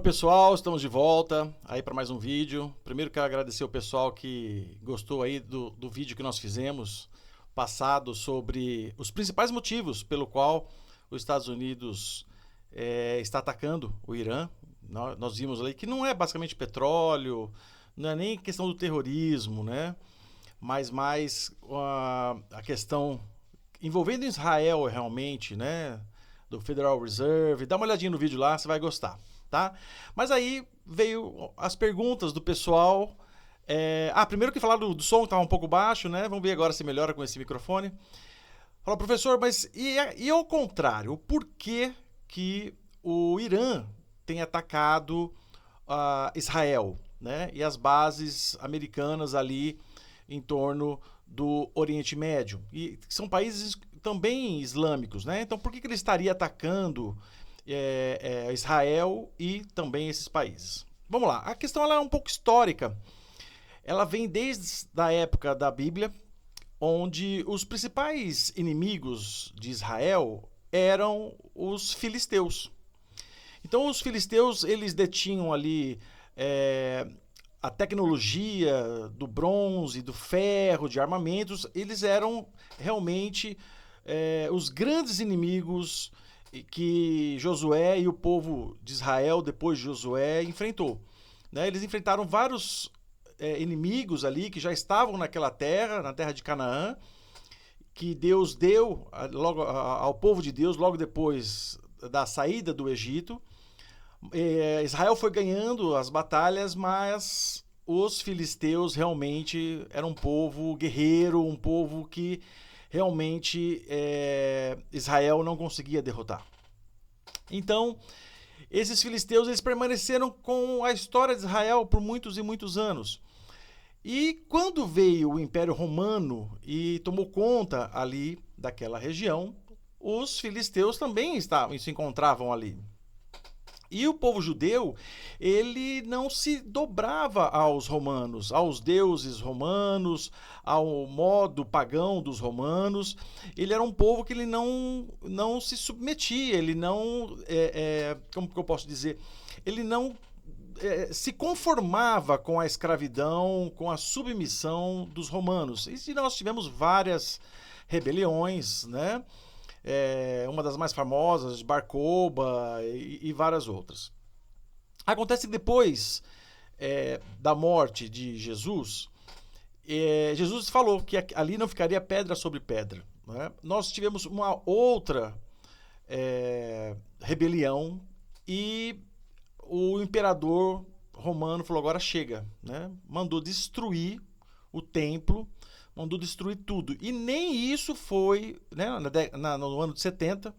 pessoal, estamos de volta aí para mais um vídeo. Primeiro quero agradecer o pessoal que gostou aí do vídeo que nós fizemos passado sobre os principais motivos pelo qual os Estados Unidos está atacando o Irã. Nós vimos ali que não é basicamente petróleo, não é nem questão do terrorismo, né? Mas mais a questão envolvendo Israel realmente, né? Do Federal Reserve. Dá uma olhadinha no vídeo lá, você vai gostar. Tá? Mas aí veio as perguntas do pessoal. Primeiro que falaram do som que estava um pouco baixo, né? Vamos ver agora se melhora com esse microfone. Fala, professor, mas e ao contrário? Por que o Irã tem atacado Israel, né? E as bases americanas ali em torno do Oriente Médio? E são países também islâmicos, né? Então por que ele estaria atacando Israel e também esses países? Vamos lá, a questão ela é um pouco histórica. Ela vem desde a época da Bíblia, onde os principais inimigos de Israel eram os filisteus. Então os filisteus, eles detinham ali a tecnologia do bronze, do ferro, de armamentos. Eles eram realmente os grandes inimigos que Josué e o povo de Israel, depois de Josué, enfrentou. Né? Eles enfrentaram vários inimigos ali que já estavam naquela terra, na terra de Canaã, que Deus deu ao povo de Deus logo depois da saída do Egito. Israel foi ganhando as batalhas, mas os filisteus realmente eram um povo guerreiro, um povo que realmente Israel não conseguia derrotar. Então, esses filisteus eles permaneceram com a história de Israel por muitos e muitos anos. E quando veio o Império Romano e tomou conta ali daquela região, os filisteus também se encontravam ali. E o povo judeu, ele não se dobrava aos romanos, aos deuses romanos, ao modo pagão dos romanos. Ele era um povo que ele não se submetia, ele não, como que eu posso dizer, ele não se conformava com a escravidão, com a submissão dos romanos. E nós tivemos várias rebeliões, né? Uma das mais famosas, Bar Kokhba e várias outras. Acontece que depois da morte de Jesus, Jesus falou que ali não ficaria pedra sobre pedra. Né? Nós tivemos uma outra rebelião e o imperador romano falou, agora chega. Né? Mandou destruir o templo, mandou destruir tudo. E nem isso foi, né, no ano de 70,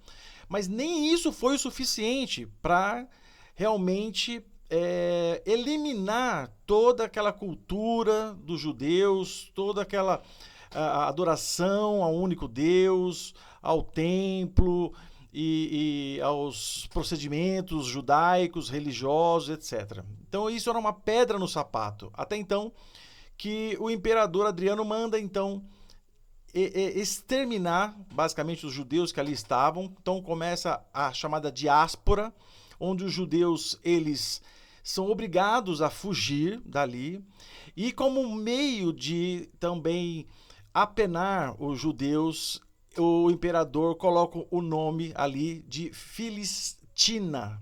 mas nem isso foi o suficiente para realmente eliminar toda aquela cultura dos judeus, toda aquela adoração ao único Deus, ao templo e aos procedimentos judaicos, religiosos, etc. Então isso era uma pedra no sapato. Até então, que o imperador Adriano manda, então, exterminar, basicamente, os judeus que ali estavam. Então começa a chamada diáspora, onde os judeus, eles são obrigados a fugir dali. E como meio de também apenar os judeus, o imperador coloca o nome ali de Filistina,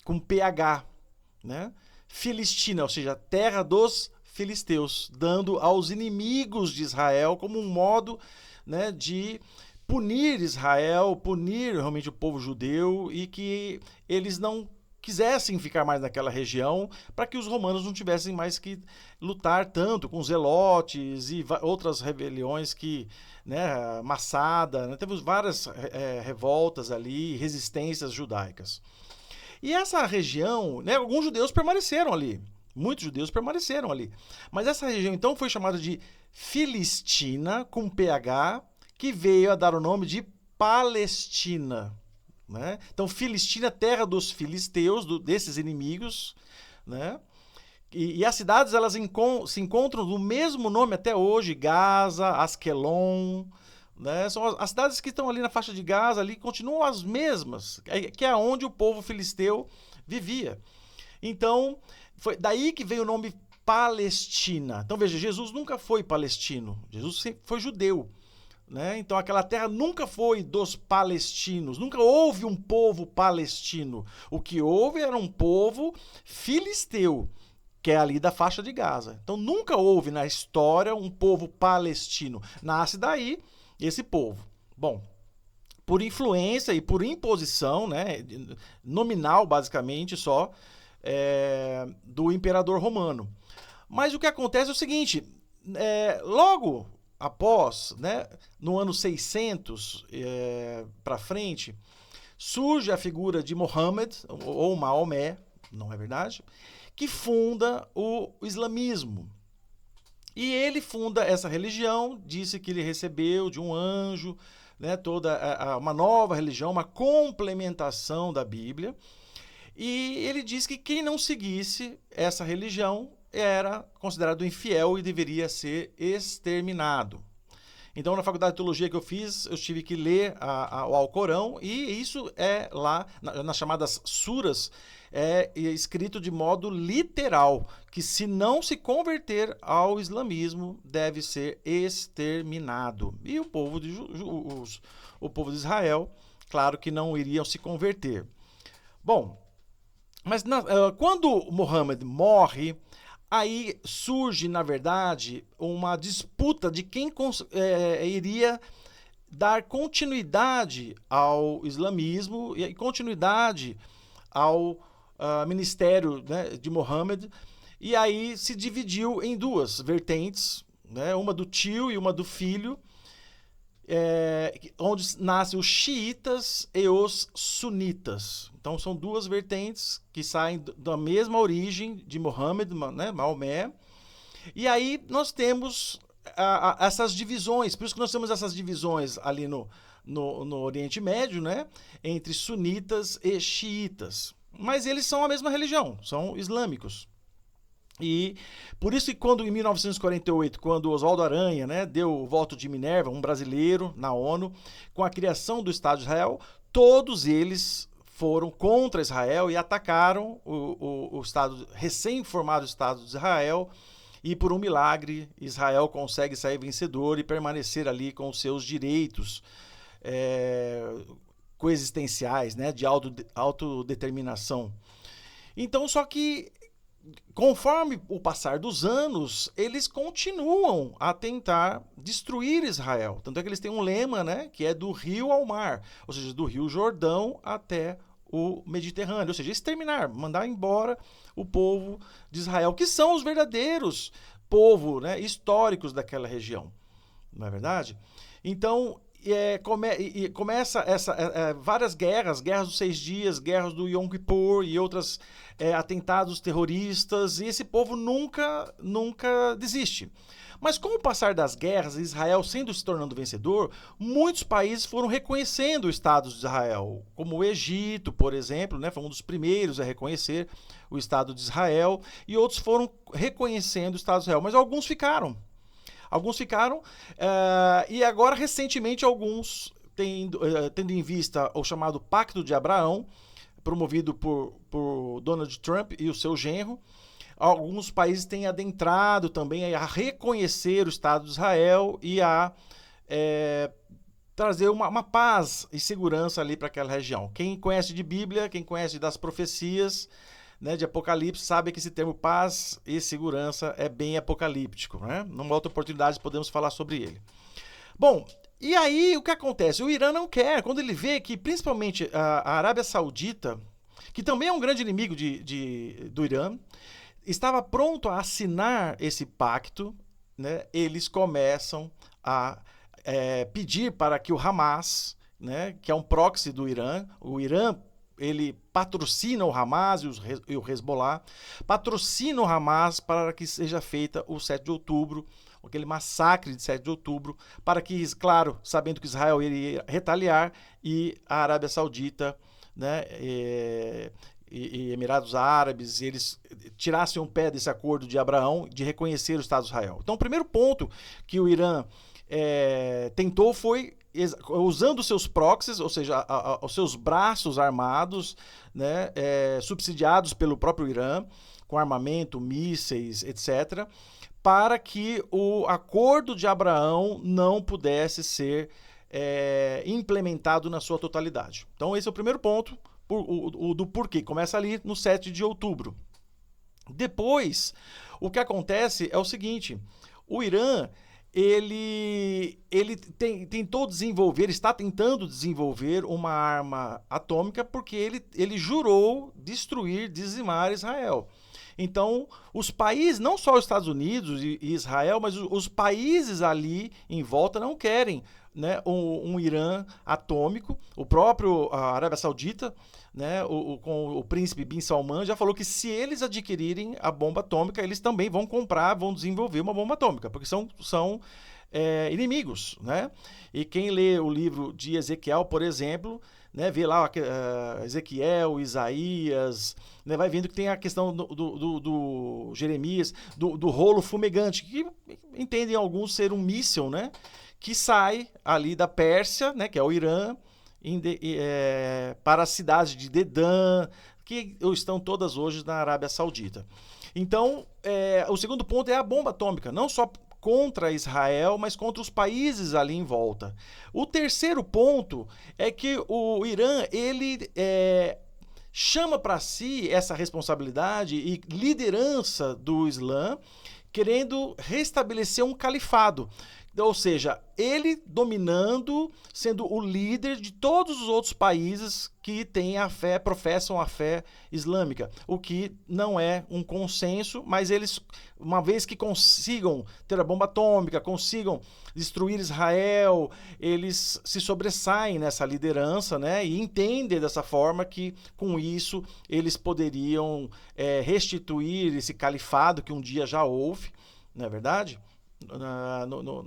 com PH, né? Filistina, ou seja, terra dos filisteus, dando aos inimigos de Israel como um modo, né, de punir Israel, punir realmente o povo judeu e que eles não quisessem ficar mais naquela região para que os romanos não tivessem mais que lutar tanto com os zelotes e outras rebeliões que, né, Massada, né, teve várias revoltas ali, resistências judaicas. E essa região, né, alguns judeus permaneceram ali. Muitos judeus permaneceram ali. Mas essa região, então, foi chamada de Filistina, com PH, que veio a dar o nome de Palestina. Né? Então, Filistina, terra dos filisteus, desses inimigos. Né? E as cidades elas se encontram do mesmo nome até hoje, Gaza, Asquelon. Né? São as cidades que estão ali na faixa de Gaza, ali continuam as mesmas, que é onde o povo filisteu vivia. Então, foi daí que veio o nome Palestina. Então veja, Jesus nunca foi palestino, Jesus sempre foi judeu. Né? Então aquela terra nunca foi dos palestinos, nunca houve um povo palestino. O que houve era um povo filisteu, que é ali da faixa de Gaza. Então nunca houve na história um povo palestino. Nasce daí esse povo. Bom, por influência e por imposição, né, nominal basicamente só, do imperador romano. Mas o que acontece é o seguinte, logo após, né, no ano 600 para frente, surge a figura de Mohammed, ou Maomé, não é verdade, que funda o islamismo. E ele funda essa religião, disse que ele recebeu de um anjo, né, toda uma nova religião, uma complementação da Bíblia. E ele diz que quem não seguisse essa religião era considerado infiel e deveria ser exterminado. Então, na faculdade de teologia que eu fiz, eu tive que ler o Alcorão, e isso é lá, nas chamadas suras, é escrito de modo literal, que se não se converter ao islamismo, deve ser exterminado. E o povo de Israel, claro que não iriam se converter. Bom, mas quando Muhammad morre, aí surge, na verdade, uma disputa de quem iria dar continuidade ao islamismo e continuidade ao ministério, né, de Muhammad. E aí se dividiu em duas vertentes, né, uma do tio e uma do filho, onde nascem os xiitas e os sunitas. Então são duas vertentes que saem da mesma origem de Muhammad, né, Maomé. E aí nós temos essas divisões, por isso que nós temos essas divisões ali no Oriente Médio, né, entre sunitas e xiitas. Mas eles são a mesma religião, são islâmicos. E por isso que quando em 1948, quando Oswaldo Aranha, né, deu o voto de Minerva, um brasileiro na ONU, com a criação do Estado de Israel, todos eles foram contra Israel e atacaram o Estado, recém-formado Estado de Israel, e por um milagre Israel consegue sair vencedor e permanecer ali com os seus direitos coexistenciais, né, de autodeterminação. Então, só que conforme o passar dos anos, eles continuam a tentar destruir Israel. Tanto é que eles têm um lema, né, que é do rio ao mar, ou seja, do rio Jordão até o Mediterrâneo, ou seja, exterminar, mandar embora o povo de Israel, que são os verdadeiros povo, né, históricos daquela região. Não é verdade? Então, começa várias guerras dos 6 dias, guerras do Yom Kippur e outros atentados terroristas, e esse povo nunca desiste. Mas com o passar das guerras, Israel se tornando vencedor, muitos países foram reconhecendo o Estado de Israel, como o Egito, por exemplo, né, foi um dos primeiros a reconhecer o Estado de Israel, e outros foram reconhecendo o Estado de Israel, mas alguns ficaram. E agora, recentemente, alguns, tendo em vista o chamado Pacto de Abraão, promovido por Donald Trump e o seu genro, alguns países têm adentrado também a reconhecer o Estado de Israel e a trazer uma paz e segurança ali para aquela região. Quem conhece de Bíblia, quem conhece das profecias, né, de Apocalipse, sabe que esse termo paz e segurança é bem apocalíptico, né? Numa outra oportunidade podemos falar sobre ele. Bom, e aí o que acontece? O Irã não quer, quando ele vê que principalmente a Arábia Saudita, que também é um grande inimigo do Irã, estava pronto a assinar esse pacto, né? Eles começam a pedir para que o Hamas, né, que é um proxy do Irã, o Irã ele patrocina o Hamas e o Hezbollah, patrocina o Hamas para que seja feita o 7 de outubro, aquele massacre de 7 de outubro, para que, claro, sabendo que Israel iria retaliar e a Arábia Saudita, né, e Emirados Árabes, eles tirassem um pé desse acordo de Abraão de reconhecer o Estado de Israel. Então, o primeiro ponto que o Irã tentou foi usando seus proxies, ou seja, os seus braços armados, né, subsidiados pelo próprio Irã, com armamento, mísseis, etc., para que o acordo de Abraão não pudesse ser implementado na sua totalidade. Então esse é o primeiro ponto do porquê. Começa ali no 7 de outubro. Depois, o que acontece é o seguinte: o Irã ele tentou desenvolver, está tentando desenvolver uma arma atômica porque ele jurou destruir, dizimar Israel. Então, os países, não só os Estados Unidos e Israel, mas os países ali em volta não querem, né, um Irã atômico. O próprio Arábia Saudita, né, com o príncipe Bin Salman, já falou que se eles adquirirem a bomba atômica, eles também vão comprar, vão desenvolver uma bomba atômica, porque são inimigos, né? E quem lê o livro de Ezequiel, por exemplo, né, vê lá Ezequiel, Isaías, né, vai vendo que tem a questão do Jeremias, do rolo fumegante, que entendem alguns ser um míssil, né, que sai ali da Pérsia, né, que é o Irã, para a cidade de Dedã, que estão todas hoje na Arábia Saudita. Então, o segundo ponto é a bomba atômica, não só contra Israel, mas contra os países ali em volta. O terceiro ponto é que o Irã, ele chama para si essa responsabilidade e liderança do Islã, querendo restabelecer um califado. Ou seja, ele dominando, sendo o líder de todos os outros países que têm a fé, professam a fé islâmica, o que não é um consenso, mas eles, uma vez que consigam ter a bomba atômica, consigam destruir Israel, eles se sobressaem nessa liderança, né, e entendem dessa forma que, com isso, eles poderiam restituir esse califado que um dia já houve, não é verdade?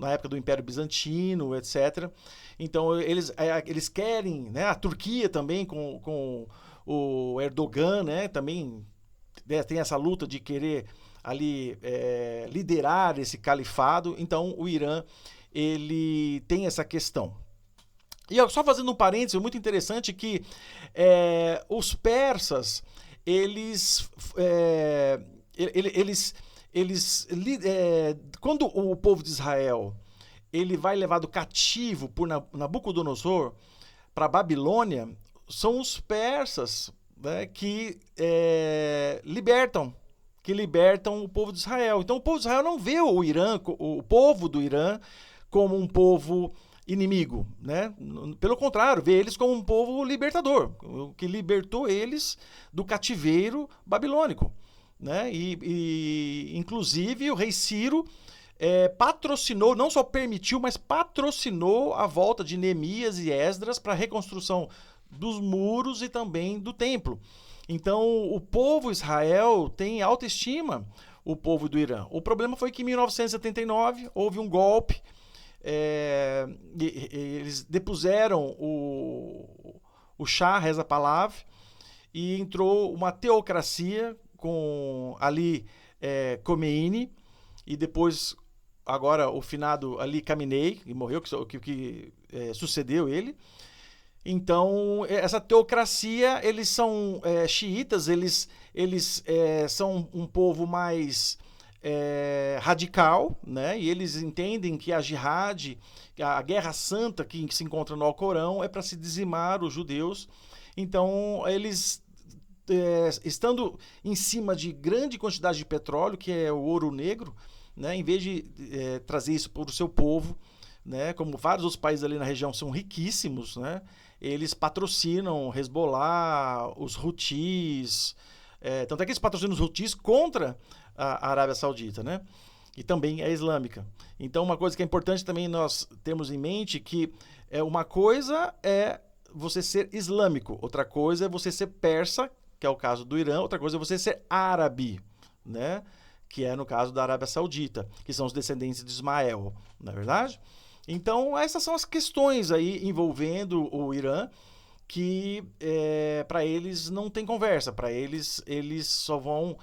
Na época do Império Bizantino, etc. Então eles querem, né, a Turquia também com o Erdogan, né, também tem essa luta de querer ali liderar esse califado. Então o Irã, ele tem essa questão. E só fazendo um parênteses muito interessante que os persas, quando o povo de Israel ele vai levado cativo por Nabucodonosor para a Babilônia, são os persas, né, que libertam o povo de Israel. Então o povo de Israel não vê o Irã, o povo do Irã, como um povo inimigo, né? Pelo contrário, vê eles como um povo libertador, que libertou eles do cativeiro babilônico. Né? E inclusive o rei Ciro patrocinou, não só permitiu, mas patrocinou a volta de Neemias e Esdras para a reconstrução dos muros e também do templo. Então o povo Israel tem autoestima, o povo do Irã. O problema foi que em 1979 houve um golpe, eles depuseram o Shah Reza Pahlavi e entrou uma teocracia com Ali Khomeini e depois agora o finado Ali Khamenei, que morreu, que sucedeu ele. Então essa teocracia, eles são xiitas, eles são um povo mais radical, né? E eles entendem que a jihad, a guerra santa que se encontra no Alcorão, é para se dizimar os judeus. Então eles estando em cima de grande quantidade de petróleo, que é o ouro negro, né, em vez de trazer isso para o seu povo, né, como vários outros países ali na região são riquíssimos, né, eles patrocinam Hezbollah, os Houthis, tanto é que eles patrocinam os Houthis contra a Arábia Saudita, né, e também é islâmica. Então uma coisa que é importante também nós termos em mente que uma coisa é você ser islâmico, outra coisa é você ser persa, que é o caso do Irã, outra coisa é você ser árabe, né? Que é no caso da Arábia Saudita, que são os descendentes de Ismael, não é verdade? Então, essas são as questões aí envolvendo o Irã, que para eles não tem conversa, para eles só vão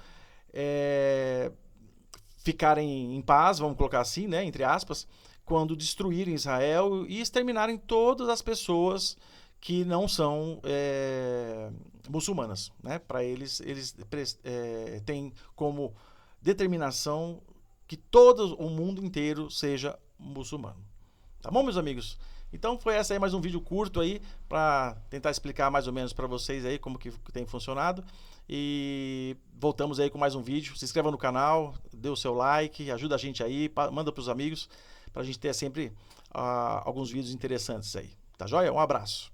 ficarem em paz, vamos colocar assim, né, entre aspas, quando destruírem Israel e exterminarem todas as pessoas que não são muçulmanas, né? Para eles têm como determinação que todo o mundo inteiro seja muçulmano. Tá bom, meus amigos? Então foi essa aí mais um vídeo curto aí para tentar explicar mais ou menos para vocês aí como que tem funcionado. E voltamos aí com mais um vídeo. Se inscreva no canal, dê o seu like, ajuda a gente aí, manda para os amigos para a gente ter sempre alguns vídeos interessantes aí. Tá joia? Um abraço.